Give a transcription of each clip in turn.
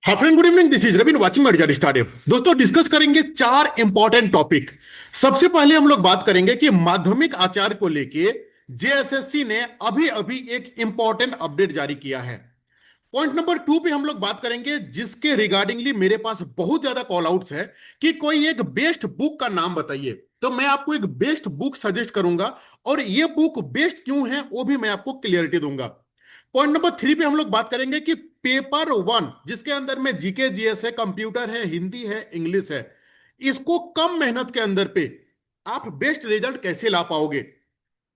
Hi friend, good evening. This is Ravin watching merger stadium. दोस्तों, discuss करेंगे चार important topic. सबसे पहले हम लोग बात करेंगे कि माध्यमिक आचार्य को लेके जेएसएससी ने अभी अभी एक इंपॉर्टेंट अपडेट जारी किया है। पॉइंट नंबर 2 पे हम लोग बात करेंगे, जिसके रिगार्डिंगली मेरे पास बहुत ज्यादा कॉल आउट्स है कि कोई एक बेस्ट बुक का नाम बताइए। तो मैं आपको एक बेस्ट बुक सजेस्ट करूंगा और ये बुक बेस्ट क्यों है वो भी मैं आपको क्लियरिटी दूंगा। पॉइंट नंबर 3 पे हम लोग बात करेंगे कि पेपर 1, जिसके अंदर में जीके जीएस है, कंप्यूटर है, हिंदी है, इंग्लिश है, इसको कम मेहनत के अंदर पे आप बेस्ट रिजल्ट कैसे ला पाओगे।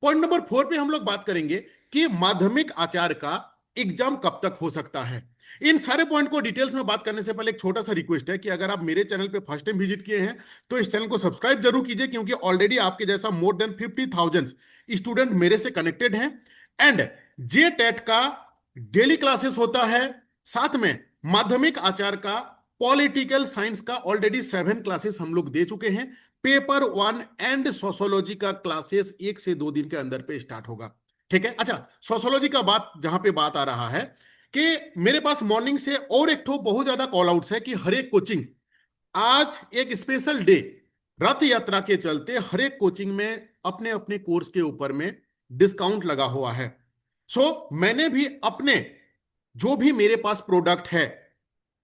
पॉइंट नंबर 4 पे हम लोग बात करेंगे कि माध्यमिक आचार्य का एग्जाम कब तक हो सकता है। इन सारे पॉइंट को डिटेल्स में बात करने से पहले एक छोटा सा रिक्वेस्ट है कि अगर आप मेरे चैनल पे फर्स्ट टाइम विजिट किए हैं तो इस चैनल को सब्सक्राइब जरूर कीजिए, क्योंकि ऑलरेडी आपके जैसा मोर देन 50,000 स्टूडेंट मेरे से कनेक्टेड हैं। एंड जे टेट का डेली क्लासेस होता है, साथ में माध्यमिक आचार्य का पॉलिटिकल साइंस का ऑलरेडी 7 क्लासेस हम लोग दे चुके हैं। पेपर 1 एंड सोशोलॉजी का क्लासेस 1 से 2 दिन के अंदर पे स्टार्ट होगा। ठीक है। अच्छा, सोशोलॉजी का बात जहां पे बात आ रहा है कि मेरे पास मॉर्निंग से और एक ठो बहुत ज्यादा कॉल आउट्स है कि हर एक कोचिंग आज एक स्पेशल डे रथ यात्रा के चलते हर एक कोचिंग में अपने अपने कोर्स के ऊपर में डिस्काउंट लगा हुआ है। मैंने भी अपने जो भी मेरे पास प्रोडक्ट है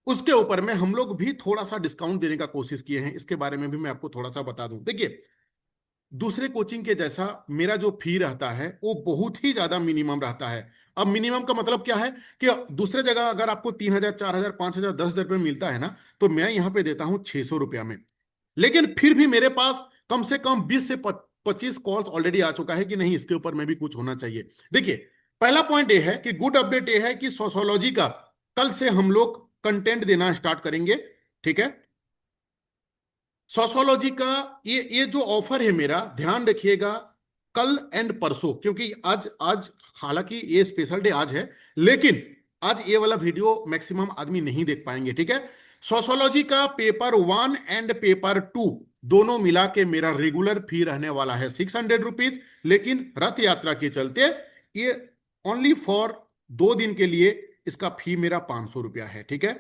उसके ऊपर में हम लोग भी थोड़ा सा डिस्काउंट देने का कोशिश किए हैं। इसके बारे में भी मैं आपको थोड़ा सा बता दूं। देखिए, दूसरे कोचिंग के जैसा मेरा जो फी रहता है वो बहुत ही ज्यादा मिनिमम रहता है। अब मिनिमम का मतलब क्या है कि दूसरे जगह अगर आपको 3,000, 4,000, 5,000, 10,000 रुपये मिलता है ना, तो मैं यहां पे देता हूं 600 रुपया में। लेकिन फिर भी मेरे पास कम से कम 20 से 25 कॉल्स ऑलरेडी आ चुका है कि नहीं, इसके ऊपर में भी कुछ होना चाहिए। देखिए, पहला पॉइंट ये है कि गुड अपडेट ये है कि सोशोलॉजी का कल से हम लोग कंटेंट देना स्टार्ट करेंगे। ठीक है। सोशोलॉजी का ये जो ऑफर है मेरा, ध्यान रखिएगा, कल एंड परसों, क्योंकि आज आज हालांकि ये स्पेशल डे आज है, लेकिन आज ये वाला वीडियो मैक्सिमम आदमी नहीं देख पाएंगे। ठीक है। सोशोलॉजी का पेपर 1 एंड पेपर 2 दोनों मिला के मेरा रेगुलर फी रहने वाला है 600 रुपीज। लेकिन रथ यात्रा के चलते ये ओनली फॉर 2 दिन के लिए इसका फी मेरा 500 रुपया है। ठीक है।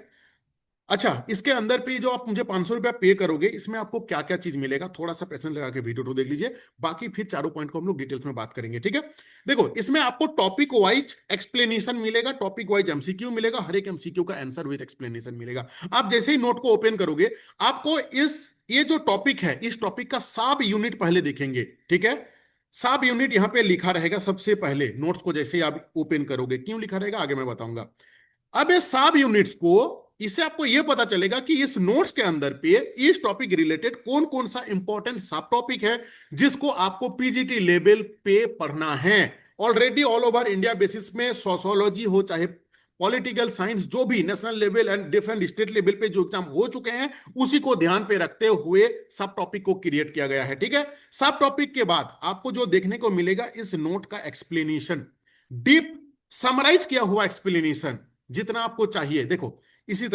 अच्छा, इसके अंदर पे जो आप मुझे 500 रुपया पे करोगे, इसमें आपको क्या क्या चीज मिलेगा, थोड़ा सा पैसे लगा के वीडियो तो देख लीजिए। बाकी फिर चारों पॉइंट को हम लोग डिटेल्स में बात करेंगे। ठीक है। देखो, इसमें आपको टॉपिक वाइज एक्सप्लेनेशन मिलेगा, टॉपिक वाइज एमसीक्यू मिलेगा, हर एक एमसीक्यू का आंसर विद एक्सप्लेनेशन मिलेगा। आप जैसे ही नोट को ओपन करोगे, आपको इस ये जो टॉपिक है, इस टॉपिक का सब यूनिट पहले देखेंगे। ठीक है। सब यूनिट यहाँ पे लिखा रहेगा सबसे पहले नोट्स को जैसे ही आप ओपन करोगे। क्यों लिखा रहेगा आगे मैं बताऊंगा। अब ये सब यूनिट्स को, इससे आपको यह पता चलेगा कि इस नोट्स के अंदर पे इस टॉपिक रिलेटेड कौन कौन सा इंपॉर्टेंट सब टॉपिक है जिसको आपको पीजीटी लेवल पे पढ़ना है। Already all over India basis में सोशोलॉजी हो चाहे पॉलिटिकल साइंस, जो भी national level and different state level पे जो एग्जाम हो चुके हैं, उसी को ध्यान पे रखते हुए सब टॉपिक को क्रिएट किया गया है। ठीक है। सब टॉपिक के बाद आपको जो देखने को मिलेगा, इस नोट का एक्सप्लेनेशन, डीप समराइज किया हुआ एक्सप्लेनेशन जितना आपको चाहिए। देखो, इसी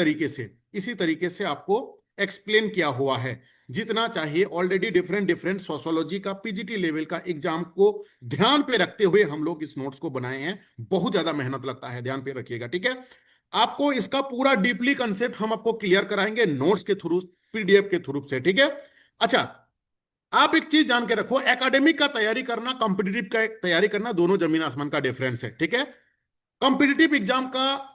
तरीके से आपको एक्सप्लेन किया हुआ है जितना चाहिए। ऑलरेडी डिफरेंट डिफरेंट सोशोलॉजी का पीजीटी लेवल का एग्जाम को ध्यान पे रखते हुए हम लोग इस नोट्स को बनाए हैं। बहुत ज्यादा मेहनत लगता है, ध्यान पे रखिएगा। ठीक है। आपको इसका पूरा डीपली कंसेप्ट हम आपको क्लियर कराएंगे नोट्स के थ्रू, पीडीएफ के थ्रू से। ठीक है। अच्छा, आप एक चीज जान के रखो, एकेडमिक का तैयारी करना, कॉम्पिटिटिव का तैयारी करना, दोनों जमीन आसमान का डिफरेंस है। ठीक है। कॉम्पिटिटिव एग्जाम का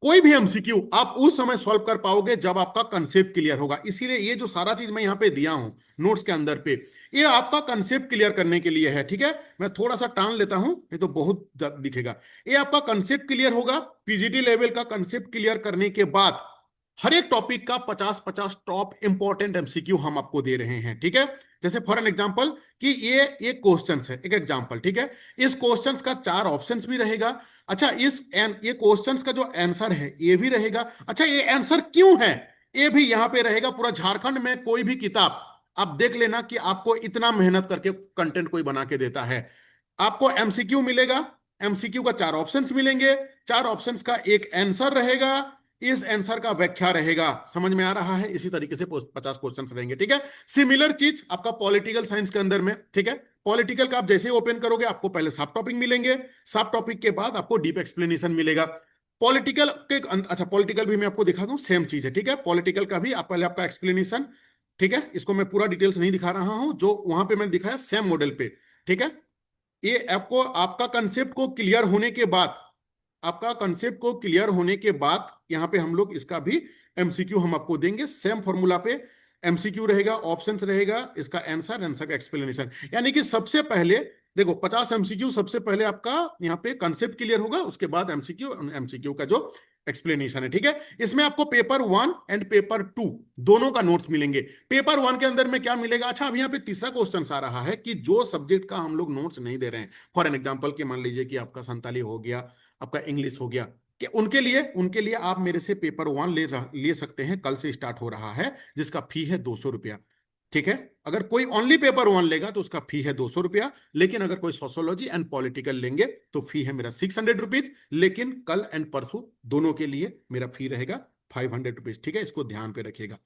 कोई भी एमसीक्यू आप उस समय सॉल्व कर पाओगे जब आपका कंसेप्ट क्लियर होगा। इसीलिए ये जो सारा चीज मैं यहां पे दिया हूं नोट्स के अंदर पे, ये आपका कंसेप्ट क्लियर करने के लिए है। ठीक है। मैं थोड़ा सा टान लेता हूं, ये तो बहुत दिखेगा। ये आपका कंसेप्ट क्लियर होगा। पीजीटी लेवल का कंसेप्ट क्लियर करने के बाद हर एक टॉपिक का 50-50 टॉप इंपॉर्टेंट एमसीक्यू हम आपको दे रहे हैं। ठीक है। जैसे फॉर एन एग्जांपल कि ये क्वेश्चंस है, एक एग्जांपल। ठीक है। इस क्वेश्चंस का 4 ऑप्शंस भी रहेगा। अच्छा, ये क्वेश्चंस का जो आंसर है ये भी रहेगा। अच्छा, ये आंसर क्यों है ये भी यहां पे रहेगा। पूरा झारखंड में कोई भी किताब आप देख लेना कि आपको इतना मेहनत करके कंटेंट कोई बना के देता है। आपको एमसीक्यू मिलेगा, एमसीक्यू का 4 ऑप्शंस मिलेंगे, 4 ऑप्शंस का एक आंसर रहेगा, इस आंसर का व्याख्या रहेगा। समझ में आ रहा है। इसी तरीके से 50 क्वेश्चंस रहेंगे। ठीक है। सिमिलर चीज आपका पॉलिटिकल साइंस के अंदर में। ठीक है। पॉलिटिकल का आप जैसे ही ओपन करोगे, आपको पहले सब टॉपिक मिलेंगे, सब टॉपिक के बाद आपको डीप एक्सप्लेनेशन मिलेगा। पॉलिटिकल के अच्छा, पॉलिटिकल भी मैं आपको दिखा दूं, सेम चीज है, ठीक है। पॉलिटिकल का भी आप पहले आपका एक्सप्लेनेशन, ठीक है, इसको मैं पूरा डिटेल्स नहीं दिखा रहा हूं, जो वहां पे मैंने दिखाया सेम मॉडल पे, ठीक है। ये आपको आपका कंसेप्ट को क्लियर होने के बाद, आपका कंसेप्ट को क्लियर होने के बाद यहाँ पे हम लोग इसका भी एमसीक्यू हम आपको देंगे, सेम फॉर्मूला पे एमसीक्यू रहेगा, ऑप्शंस रहेगा, इसका आंसर, आंसर का एक्सप्लेनेशन। यानी कि सबसे पहले देखो 50 एमसीक्यू, सबसे पहले आपका यहाँ पे कंसेप्ट क्लियर होगा, उसके बाद एमसीक्यू, एमसीक्यू का जो एक्सप्लेनेशन है, ठीक है। इसमें आपको पेपर 1 एंड पेपर 2 दोनों का नोट्स मिलेंगे। पेपर 1 के अंदर में क्या मिलेगा, अच्छा अब यहाँ पे तीसरा क्वेश्चन आ रहा है कि जो सब्जेक्ट का हम लोग नोट्स नहीं दे रहे हैं, फॉर एन एग्जाम्पल कि मान लीजिए कि आपका संताली हो गया, आपका इंग्लिश हो गया, कि उनके लिए आप मेरे से पेपर 1 ले सकते हैं, कल से स्टार्ट हो रहा है, जिसका फी है 200 रुपया, ठीक है। अगर कोई ओनली पेपर 1 लेगा तो उसका फी है 200 रुपया, लेकिन अगर कोई सोशोलॉजी एंड पॉलिटिकल लेंगे तो फी है मेरा 600 रुपीज, लेकिन कल एंड परसों दोनों के लिए मेरा फी रहेगा 500 रुपीज, ठीक है, इसको ध्यान पे रखिएगा।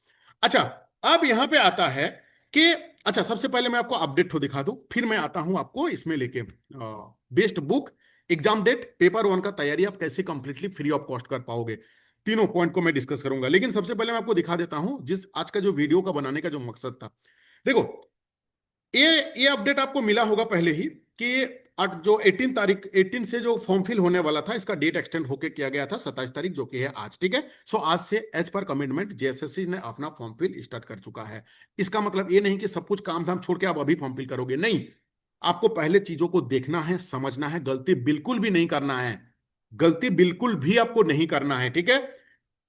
अच्छा, अब यहां पे आता है कि अच्छा, सबसे पहले मैं आपको अपडेट हो दिखा दूं, फिर मैं आता हूं आपको इसमें लेके best book, exam date, paper 1 का तैयारी आप कैसे कंप्लीटली फ्री ऑफ कॉस्ट कर पाओगे, तीनों पॉइंट को मैं डिस्कस करूंगा। लेकिन सबसे पहले मैं आपको दिखा देता हूं जिस आज का जो वीडियो का बनाने का जो मकसद था। देखो, ये अपडेट आपको मिला होगा पहले ही कि जो 18 तारीख, 18 से जो फॉर्म फिल होने वाला था, इसका डेट एक्सटेंड होके किया गया था 27 तारीख, जो कि है आज, ठीक है। सो आज से एज पर कमिटमेंट जेएसएससी ने अपना फॉर्म फिल स्टार्ट कर चुका है। इसका मतलब ये नहीं कि सब कुछ काम धाम छोड़ के आप अभी फॉर्म फिल करोगे, नहीं, आपको पहले चीजों को देखना है, समझना है, गलती बिल्कुल भी नहीं करना है, गलती बिल्कुल भी आपको नहीं करना है, ठीक है।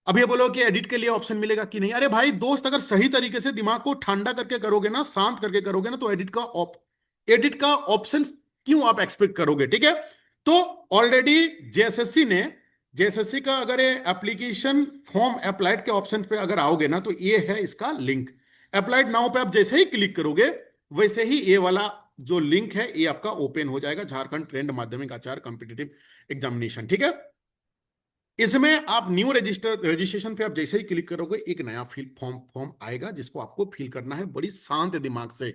अब ये बोलो कि एडिट के लिए ऑप्शन मिलेगा कि नहीं, अरे भाई दोस्त, अगर सही तरीके से दिमाग को ठंडा करके करोगे ना, शांत करके करोगे ना, तो एडिट का ऑप्शन क्यों आप एक्सपेक्ट करोगे, ठीक है। तो ऑलरेडी जेएसएससी का अगर ये एप्लीकेशन फॉर्म अप्लाइड के ऑप्शन पे अगर आओगे ना, तो ये है इसका लिंक, अप्लाइड नाउ पे आप जैसे ही क्लिक करोगे, वैसे ही ये वाला जो लिंक है ये आपका ओपन हो जाएगा, झारखंड ट्रेंड माध्यमिक आचार्य कॉम्पिटिटिव एग्जामिनेशन, ठीक है। इसमें आप न्यू रजिस्ट्रेशन पे आप जैसे ही क्लिक करोगे, एक नया फिल फॉर्म आएगा, जिसको आपको फिल करना है बड़ी शांत दिमाग से।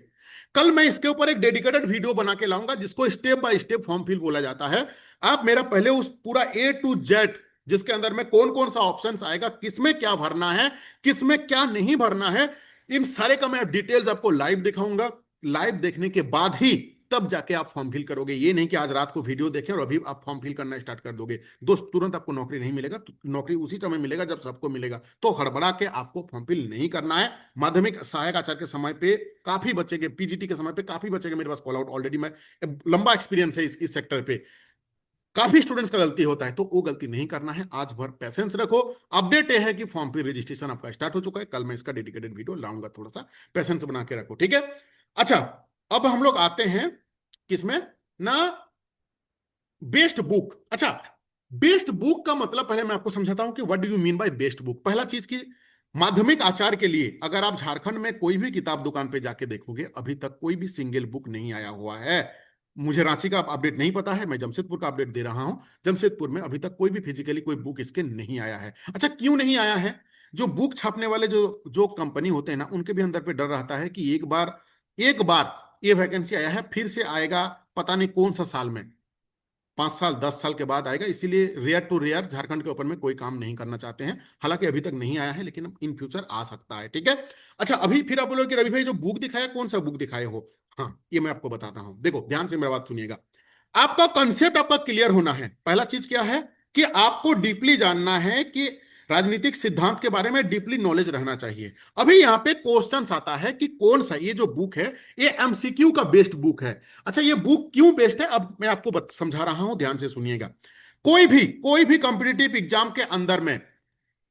कल मैं इसके ऊपर एक डेडिकेटेड वीडियो बना के लाऊंगा, जिसको step by step form fill बोला जाता है। आप मेरा पहले उस पूरा A to Z, जिसके अंदर में कौन कौन सा ऑप्शन आएगा, किसमें क्या भरना है, किसमें क्या नहीं भरना है, इन सारे का मैं डिटेल्स आपको लाइव दिखाऊंगा। लाइव देखने के बाद ही तब जाके आप फॉर्म फिल करोगे, ये नहीं कि आज रात को वीडियो देखें और अभी आप फॉर्म फिल करना स्टार्ट कर दोगे। दोस्त, तुरंत आपको नौकरी नहीं मिलेगा, नौकरी उसी समय मिलेगा जब सबको मिलेगा, तो हड़बड़ा के आपको फॉर्म फिल नहीं करना है। माध्यमिक सहायक आचार्य के समय पे काफी बच्चे के, पीजीटी के समय पे काफी बच्चे के मेरे पास कॉल आउट ऑलरेडी, मैं लंबा एक्सपीरियंस है इस सेक्टर पे, काफी स्टूडेंट्स का गलती होता है, तो वो गलती नहीं करना है। आज भर पैसेंस रखो। अपडेट ये है कि फॉर्म फिल रजिस्ट्रेशन आपका स्टार्ट हो चुका है, कल मैं इसका डेडिकेटेड वीडियो लाऊंगा, थोड़ा सा पैसेंस बना के रखो, ठीक है। अच्छा, अब हम लोग आते हैं किसमें ना, बेस्ट बुक। अच्छा, बेस्ट बुक का मतलब पहले मैं आपको समझाता हूं कि what do you mean by best book. पहला चीज की, माध्यमिक आचार्य के लिए अगर आप झारखंड में कोई भी किताब दुकान पे जाके देखोगे, अभी तक कोई भी सिंगल बुक नहीं आया हुआ है। मुझे रांची का अपडेट नहीं पता है, मैं जमशेदपुर का अपडेट दे रहा हूं। जमशेदपुर में अभी तक कोई भी फिजिकली कोई बुक इसके नहीं आया है। अच्छा, क्यों नहीं आया है? जो बुक छापने वाले जो जो कंपनी होते हैं ना, उनके भी अंदर पे डर रहता है कि एक बार ये वैकेंसी आया है, फिर से आएगा, पता नहीं कौन सा साल में, 5 साल 10 साल के बाद आएगा, इसीलिए रेयर टू रेयर झारखंड के ऊपर में कोई काम नहीं करना चाहते हैं। हालांकि अभी तक नहीं आया है, लेकिन इन फ्यूचर आ सकता है, ठीक है। अच्छा, अभी फिर आप बोलो कि रवि भाई जो बुक दिखाया, कौन सा बुक दिखाए हो? हाँ, ये मैं आपको बताता हूं, देखो ध्यान से मेरा बात सुनिएगा। आपका कंसेप्ट आपका क्लियर होना है। पहला चीज क्या है कि आपको डीपली जानना है कि राजनीतिक सिद्धांत के बारे में डीपली नॉलेज रहना चाहिए। अभी यहां पे क्वेश्चंस आता है कि कौन सा ये जो बुक है, ये एमसीक्यू का बेस्ट बुक है। अच्छा, ये बुक क्यों बेस्ट है, अब मैं आपको समझा रहा हूं, ध्यान से सुनिएगा। कोई भी कॉम्पिटिटिव एग्जाम के अंदर में,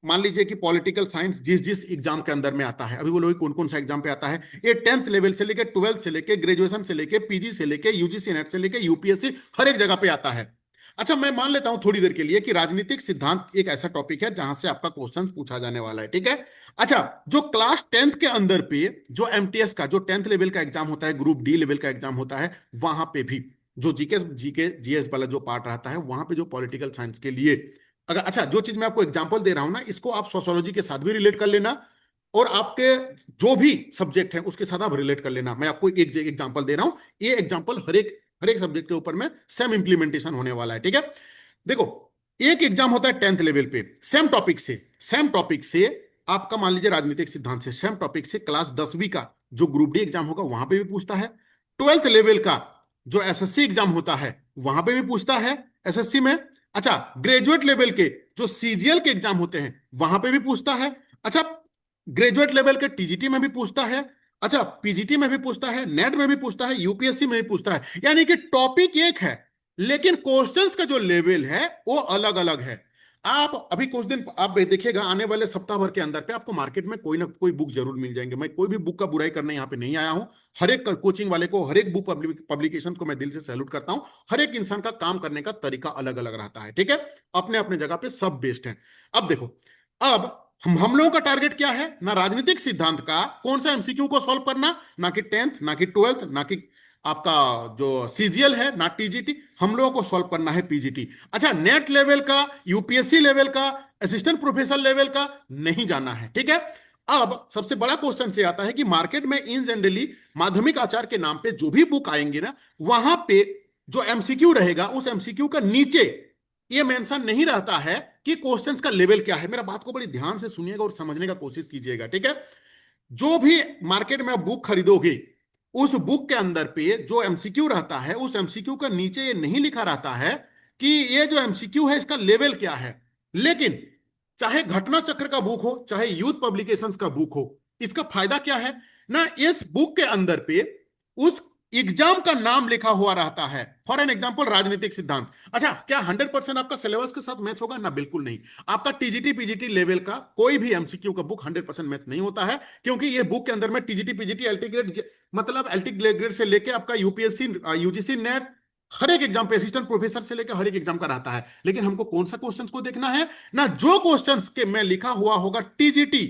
मान लीजिए कि पॉलिटिकल साइंस जिस जिस एग्जाम के अंदर में आता है, अभी बोलो कौन कौन सा एग्जाम पे आता है, ये 10th लेवल से लेके 12th से लेके ग्रेजुएशन से लेके पीजी से लेके यूजीसी नेट से लेके यूपीएससी, हर एक जगह पे आता है। अच्छा, मैं मान लेता हूं थोड़ी देर के लिए कि राजनीतिक सिद्धांत एक ऐसा टॉपिक है जहां से आपका क्वेश्चन पूछा जाने वाला है, ठीक है। अच्छा, जो क्लास 10th के अंदर पे जो एमटीएस का जो 10th लेवल का एग्जाम होता है, ग्रुप डी लेवल का एग्जाम होता है, वहां पे भी जो जीके जीके जीएस वाला जो पार्ट रहता है, वहां पे जो पॉलिटिकल साइंस के लिए, अगर अच्छा, जो चीज मैं आपको एग्जांपल दे रहा हूं ना, इसको आप सोशियोलॉजी के साथ भी रिलेट कर लेना, और आपके जो भी सब्जेक्ट है उसके साथ आप रिलेट कर लेना। मैं आपको एक एग्जांपल दे रहा हूं, ये एग्जांपल हर एक सब्जेक्ट के ऊपर में सेम इंप्लीमेंटेशन होने वाला है, ठीक है। देखो, एक एग्जाम होता है 10th लेवल पे, सेम टॉपिक से आपका मान लीजिए राजनीतिक सिद्धांत से, सेम टॉपिक से क्लास 10वीं का जो ग्रुप डी एग्जाम होगा वहां पे भी पूछता है। 12th लेवल का जो एसएससी एग्जाम होता है वहां पे भी पूछता है एसएससी में। अच्छा, ग्रेजुएट लेवल के जो सीजीएल के एग्जाम होते हैं वहां पे भी पूछता है। अच्छा, ग्रेजुएट लेवल के टीजीटी में भी पूछता है। अच्छा, पीजीटी में भी पूछता है, नेट में भी पूछता है, यूपीएससी में भी पूछता है। यानी कि टॉपिक एक है लेकिन क्वेश्चंस का जो लेवल है वो अलग अलग है। आप अभी कुछ दिन आप देखिएगा, आने वाले सप्ताह भर के अंदर पे आपको मार्केट में कोई ना कोई बुक जरूर मिल जाएंगे। मैं कोई भी बुक का बुराई करने यहाँ पे नहीं आया हूं। हर एक कोचिंग वाले को, हर एक बुक पब्लिकेशन को मैं दिल से सैल्यूट करता हूं। हर एक इंसान का काम करने का तरीका अलग अलग रहता है, ठीक है। अपने अपने जगह पे सब बेस्ट है। अब देखो, अब हम लोगों का टारगेट क्या है ना, राजनीतिक सिद्धांत का कौन सा एमसीक्यू को सॉल्व करना, ना कि 10th, ना कि 12th, ना कि आपका जो सीजीएल है, ना टीजीटी। हम लोगों को सॉल्व करना है पीजीटी। अच्छा, नेट लेवल का, यूपीएससी लेवल का, असिस्टेंट प्रोफेसर लेवल का नहीं जाना है, ठीक है। अब सबसे बड़ा क्वेश्चन से आता है कि मार्केट में इन जनरली माध्यमिक आचार्य के नाम पे जो भी बुक आएंगे ना, वहां पे जो एमसीक्यू रहेगा उस एमसीक्यू का नीचे ये मेंशन नहीं रहता है कि क्वेश्चंस का लेवल क्या है। मेरा बात को बड़ी ध्यान से सुनिएगा और समझने का कोशिश कीजिएगा, ठीक है। जो भी मार्केट में बुक खरीदोगे उस बुक के अंदर पे जो एमसीक्यू रहता है उस एमसीक्यू का नीचे ये नहीं लिखा रहता है कि ये जो एमसीक्यू है इसका लेवल क्या है। लेकिन चाहे घटना चक्र का बुक हो, चाहे यूथ पब्लिकेशंस का बुक हो, इसका फायदा क्या है ना, इस बुक के अंदर पे उस एग्जाम का नाम लिखा हुआ रहता है। फॉर एन एग्जाम्पल राजनीतिक सिद्धांत। अच्छा, क्या 100% आपका सिलेबस के साथ मैच होगा ना? बिल्कुल नहीं। आपका टीजीटी पीजीटी लेवल का कोई भी एमसीक्यू का बुक 100% मैच नहीं होता है, क्योंकि ये बुक के अंदर में टीजीटी पीजीटी एलटी ग्रेड, मतलब एलटी ग्रेड से लेके आपका यूपीएससी यूजीसी नेट, हर एक एग्जाम पे असिस्टेंट प्रोफेसर से लेकर हर एक एग्जाम का रहता है। लेकिन हमको कौन सा क्वेश्चंस को देखना है ना, जो क्वेश्चंस के में लिखा हुआ होगा टीजीटी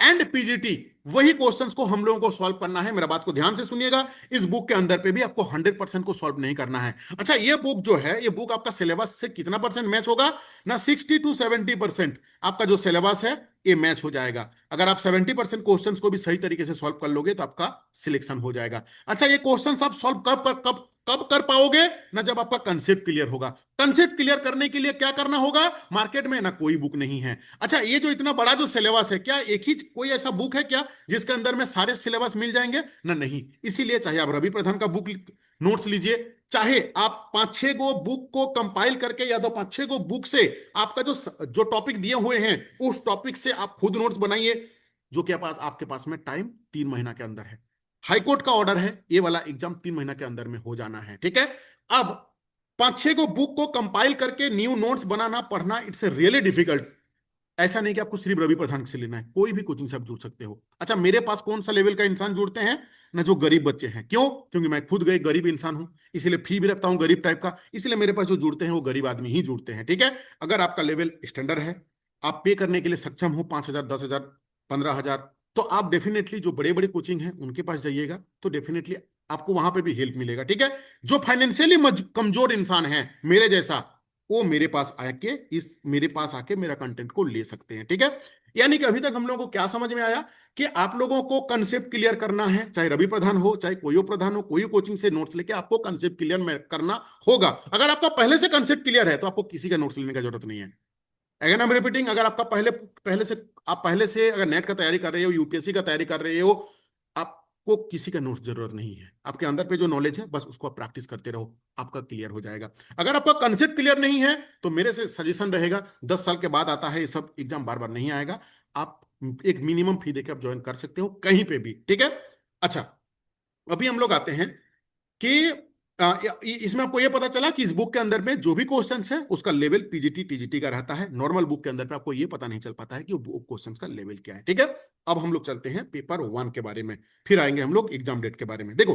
एंड पीजीटी, वही क्वेश्चंस को हम लोगों को सॉल्व करना है। मेरा बात को ध्यान से सुनिएगा, इस बुक के अंदर पे भी आपको 100% को सॉल्व नहीं करना है। अच्छा, ये बुक जो है, ये बुक आपका सिलेबस से कितना परसेंट मैच होगा ना, 60 to 70% आपका जो सिलेबस है ये मैच हो जाएगा। अगर आप 70% क्वेश्चंस को भी सही तरीके से सॉल्व कर लोगे तो आपका सिलेक्शन हो जाएगा। अच्छा, ये क्वेश्चंस आप सॉल्व कब कब कब कब कर पाओगे ना, जब आपका कंसेप्ट क्लियर होगा। कंसेप्ट क्लियर करने के लिए क्या करना होगा, मार्केट में ना कोई बुक नहीं है। अच्छा, ये जो इतना बड़ा जो सिलेबस है, क्या एक ही कोई ऐसा बुक है क्या जिसके अंदर में सारे सिलेबस मिल जाएंगे ना? नहीं। इसीलिए चाहे आप रवि प्रधान का बुक नोट्स लीजिए, चाहे आप 5-6 गो बुक को कंपाइल करके या तो 5-6 गो बुक से आपका जो जो टॉपिक दिए हुए हैं उस टॉपिक से आप खुद नोट्स बनाइए। जो कि आपके पास में टाइम 3 महीना के अंदर है। हाईकोर्ट का ऑर्डर है, ये वाला एग्जाम 3 महीना के अंदर में हो जाना है, ठीक है। अब 5-6 को बुक को कंपाइल करके न्यू नोट्स बनाना, पढ़ना, इट्स रियली डिफिकल्ट। ऐसा नहीं कि आपको सिर्फ रवि प्रधान से लेना है, कोई भी कोचिंग से आप जुड़ सकते हो। अच्छा, मेरे पास कौन सा लेवल का इंसान जुड़ते हैं ना, जो गरीब बच्चे हैं। क्यों? क्योंकि मैं खुद गए गरीब इंसान हूं, इसलिए फी भी रखता हूं गरीब टाइप का। इसलिए मेरे पास जो जुड़ते हैं वो गरीब आदमी ही जुड़ते हैं, ठीक है। अगर आपका लेवल स्टैंडर्ड है, आप पे करने के लिए सक्षम हो 5,000, 10,000, 15,000, तो आप डेफिनेटली जो बड़े बड़े कोचिंग हैं उनके पास जाइएगा, तो डेफिनेटली आपको वहां पे भी हेल्प मिलेगा, ठीक है। जो फाइनेंशियली कमजोर इंसान है मेरे जैसा, वो मेरे पास आके मेरा कंटेंट को ले सकते हैं, ठीक है। यानी कि अभी तक हम लोगों को क्या समझ में आया कि आप लोगों को कंसेप्ट क्लियर करना है, चाहे रवि प्रधान हो, चाहे कोई और प्रधान हो, कोई कोचिंग से नोट्स लेके आपको कंसेप्ट क्लियर करना होगा। अगर आपका पहले से कंसेप्ट क्लियर है तो आपको किसी का नोट्स लेने की जरूरत नहीं है। अगेन आई एम रिपीटिंग, अगर आपका पहले से अगर नेट का तैयारी कर रहे हो, यूपीएससी का तैयारी कर रहे हो, आपको किसी का नोट्स जरूरत नहीं है। आपके अंदर पे जो नॉलेज है बस उसको आप प्रैक्टिस करते रहो, आपका क्लियर हो जाएगा। अगर आपका कंसेप्ट क्लियर नहीं है तो मेरे से सजेशन रहेगा, 10 साल के बाद आता है ये सब एग्जाम, बार बार नहीं आएगा। आप एक मिनिमम फी देकर आप ज्वाइन कर सकते हो कहीं पे भी, ठीक है। अच्छा, अभी हम लोग आते हैं कि इसमें आपको यह पता चला कि इस बुक के अंदर में जो भी क्वेश्चंस है उसका लेवल पीजीटी टीजीटी का रहता है। नॉर्मल बुक के अंदर पे आपको यह पता नहीं चल पाता है कि वो क्वेश्चंस का लेवल क्या है, ठीक है। अब हम लोग चलते हैं पेपर 1 के बारे में, फिर आएंगे हम लोग एग्जाम डेट के बारे में। देखो,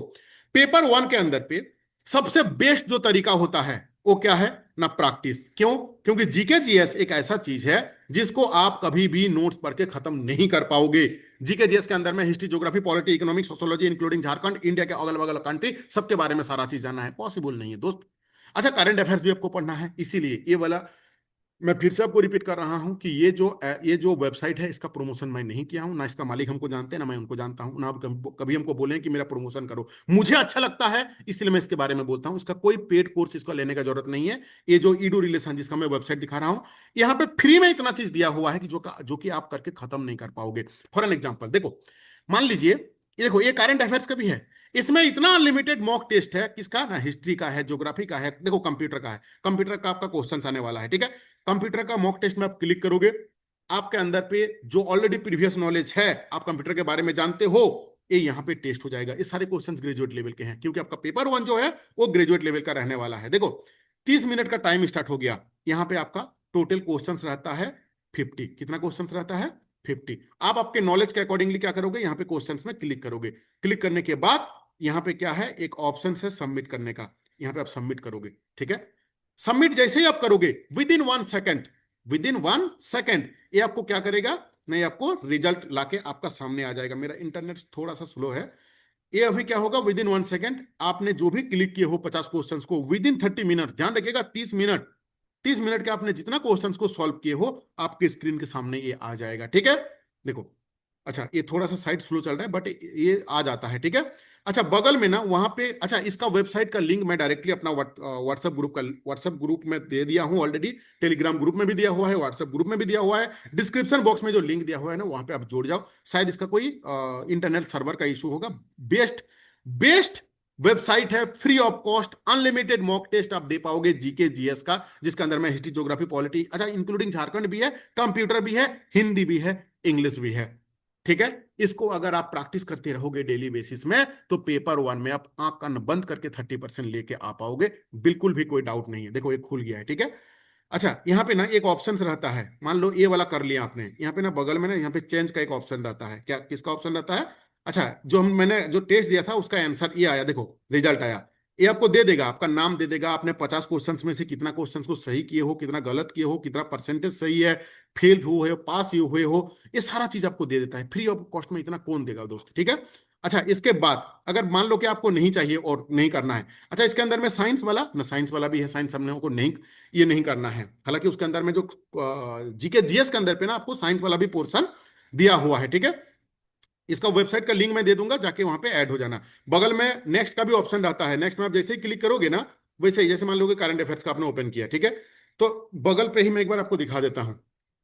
पेपर 1 के अंदर पे सबसे बेस्ट जो तरीका होता है वो क्या है ना, प्रैक्टिस। क्यों? क्योंकि जीके जीएस एक ऐसा चीज है जिसको आप कभी भी नोट्स पढ़ के खत्म नहीं कर पाओगे। जीके जीएस के अंदर में history, geography, polity, economics, sociology, including Jharkhand, India के अगल बगल कंट्री, सबके बारे में सारा चीज जानना है, पॉसिबल नहीं है दोस्त। अच्छा, करंट अफेयर्स भी आपको पढ़ना है, इसीलिए ये वाला मैं फिर से आपको रिपीट कर रहा हूं कि ये जो वेबसाइट है, इसका प्रमोशन मैं नहीं किया हूं, ना इसका मालिक हमको जानते हैं, ना मैं उनको जानता हूं, ना आप कभी हमको बोले कि मेरा प्रमोशन करो। मुझे अच्छा लगता है इसलिए मैं इसके बारे में बोलता हूं। इसका कोई पेड कोर्स इसको लेने का जरूरत नहीं है। ये जो ईडू रिलेशन जिसका मैं वेबसाइट दिखा रहा हूं, यहाँ पे फ्री में इतना चीज दिया हुआ है कि जो कि आप करके खत्म नहीं कर पाओगे। फॉर एन एग्जाम्पल देखो, मान लीजिए ये देखो, ये करंट अफेयर्स का भी है। इसमें इतना अनलिमिटेड मॉक टेस्ट है, किसका ना, हिस्ट्री का है, ज्योग्राफी का है, देखो कंप्यूटर का है, कंप्यूटर का आपका क्वेश्चन आने वाला है, ठीक है। कंप्यूटर का मॉक टेस्ट में आप क्लिक करोगे, आपके अंदर पे जो ऑलरेडी प्रीवियस नॉलेज है, आप कंप्यूटर के बारे में जानते हो, ये यहाँ पे टेस्ट हो जाएगा। ये सारे क्वेश्चंस ग्रेजुएट लेवल के हैं, क्योंकि आपका पेपर 1 जो है वो ग्रेजुएट लेवल का रहने वाला है। देखो 30 मिनट का टाइम स्टार्ट हो गया। यहाँ पे आपका टोटल क्वेश्चंस रहता है 50। कितना क्वेश्चंस रहता है? 50। आप आपके नॉलेज के अकॉर्डिंगली क्या करोगे, यहाँ पे क्वेश्चंस में क्लिक करोगे। क्लिक करने के बाद यहाँ पे क्या है, एक ऑप्शन है सबमिट करने का, यहाँ पे आप सबमिट करोगे, ठीक है। सबमिट जैसे ही आप करोगे, विद इन 1 सेकेंड ये आपको क्या करेगा, नहीं, आपको रिजल्ट लाके आपका सामने आ जाएगा। मेरा इंटरनेट थोड़ा सा स्लो है। ये अभी क्या होगा, विद इन 1 सेकेंड आपने जो भी क्लिक किए हो 50 क्वेश्चन को, विद इन 30 मिनट, ध्यान रखिएगा 30 मिनट, 30 मिनट के आपने जितना क्वेश्चन को सॉल्व किए हो, आपके स्क्रीन के सामने ये आ जाएगा, ठीक है। देखो, अच्छा ये थोड़ा सा साइट स्लो चल रहा है, बट ये आ जाता है, ठीक है। अच्छा बगल में ना वहां पे, अच्छा इसका वेबसाइट का लिंक मैं डायरेक्टली अपना व्हाट्सएप ग्रुप में दे दिया हूं ऑलरेडी। टेलीग्राम ग्रुप में भी दिया हुआ है, व्हाट्सएप ग्रुप में भी दिया हुआ है। डिस्क्रिप्शन बॉक्स में जो लिंक दिया हुआ है ना, वहां पे आप जुड़ जाओ। शायद इसका कोई इंटरनेट सर्वर का इशू होगा। बेस्ट बेस्ट वेबसाइट है, free of cost, unlimited mock test आप दे पाओगे जीके जीएस का, जिसके अंदर में हिस्ट्री, ज्योग्राफी, पॉलिटी, अच्छा इंक्लूडिंग झारखंड भी है, कंप्यूटर भी है, हिंदी भी है, इंग्लिश भी है, ठीक है। इसको अगर आप प्रैक्टिस करते रहोगे डेली बेसिस में, तो पेपर 1 में आप आंख कान बंद करके 30% लेके आ पाओगे, बिल्कुल भी कोई डाउट नहीं है। देखो ये खुल गया है, ठीक है। अच्छा यहाँ पे ना एक ऑप्शन रहता है, मान लो ये वाला कर लिया आपने, यहाँ पे ना बगल में ना, यहाँ पे चेंज का एक ऑप्शन रहता है। क्या, किसका ऑप्शन रहता है? अच्छा, मैंने जो टेस्ट दिया था उसका आंसर ये आया, देखो रिजल्ट आया। ये आपको दे देगा, आपका नाम दे देगा, आपने 50 क्वेश्चंस में से कितना क्वेश्चंस को सही किए हो, कितना गलत किए हो, कितना परसेंटेज सही है, फेल हुए हो, पास हुए हो, ये सारा चीज आपको दे देता है फ्री ऑफ कॉस्ट में। इतना कौन देगा दोस्त, ठीक है। अच्छा इसके बाद अगर मान लो कि आपको नहीं चाहिए और नहीं करना है, अच्छा इसके अंदर में साइंस वाला ना, साइंस वाला भी है, साइंस हमने को नहीं, ये नहीं करना है। हालांकि उसके अंदर में जो जीके जीएस के अंदर पे ना आपको साइंस वाला भी पोर्शन दिया हुआ है, ठीक है। इसका वेबसाइट का लिंक मैं दे दूंगा, जाके वहां पे ऐड हो जाना। बगल में नेक्स्ट का भी ऑप्शन रहता है। नेक्स्ट में आप जैसे ही क्लिक करोगे ना, वैसे ही जैसे मान लो कि करंट अफेयर्स का आपने ओपन किया, ठीक है, तो बगल पे ही मैं एक बार आपको दिखा देता हूं,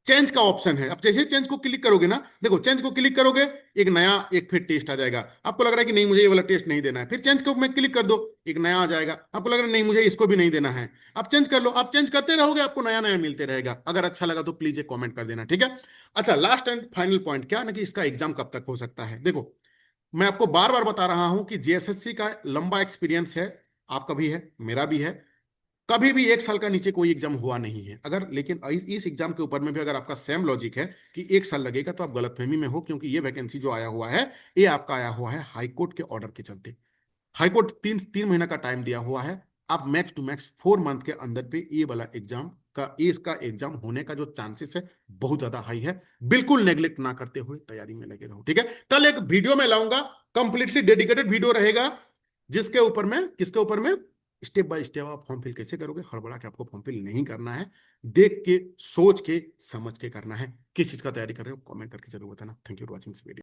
चेंज का ऑप्शन है। अब जैसे ही चेंज को क्लिक करोगे ना, देखो चेंज को क्लिक करोगे, एक नया एक फिर टेस्ट आ जाएगा। आपको लग रहा है कि नहीं मुझे ये वाला टेस्ट नहीं देना है, फिर चेंज को मैं क्लिक कर दो, एक नया आ जाएगा। आपको लग रहा है नहीं मुझे इसको भी नहीं देना है, आप चेंज कर लो। आप चेंज करते रहोगे, आपको नया नया मिलते रहेगा। अगर अच्छा लगा तो प्लीज एक कमेंट कर देना, ठीक है। अच्छा लास्ट एंड फाइनल पॉइंट क्या ना, कि इसका एग्जाम कब तक हो सकता है। देखो मैं आपको बार बार बता रहा हूं कि जेएसएससी का लंबा एक्सपीरियंस है, आपका भी है, मेरा भी है। कभी भी 1 साल का नीचे कोई एग्जाम हुआ नहीं है। अगर लेकिन इस एग्जाम के ऊपर में भी अगर आपका सेम लॉजिक है कि 1 साल लगेगा, तो आप गलतफहमी में हो, क्योंकि ये वैकेंसी जो आया हुआ है, ये आपका आया हुआ है हाईकोर्ट के ऑर्डर के चलते। हाईकोर्ट 3 महीना का टाइम दिया हुआ है। आप मैक्स टू मैक्स 4 मंथ के अंदर पे ये वाला एग्जाम का, इसका एग्जाम होने का जो चांसेस है बहुत ज्यादा हाई है। बिल्कुल नेग्लेक्ट ना करते हुए तैयारी में लगे रहो, ठीक है। कल एक वीडियो में लाऊंगा, कंप्लीटली डेडिकेटेड वीडियो रहेगा, जिसके ऊपर में, किसके ऊपर में, स्टेप बाय स्टेप आप फॉर्म फिल कैसे करोगे। हड़बड़ा के आपको फॉर्म फिल नहीं करना है, देख के, सोच के, समझ के करना है। किस चीज का तैयारी कर रहे हो कमेंट करके जरूर बताना। Thank you for watching this video.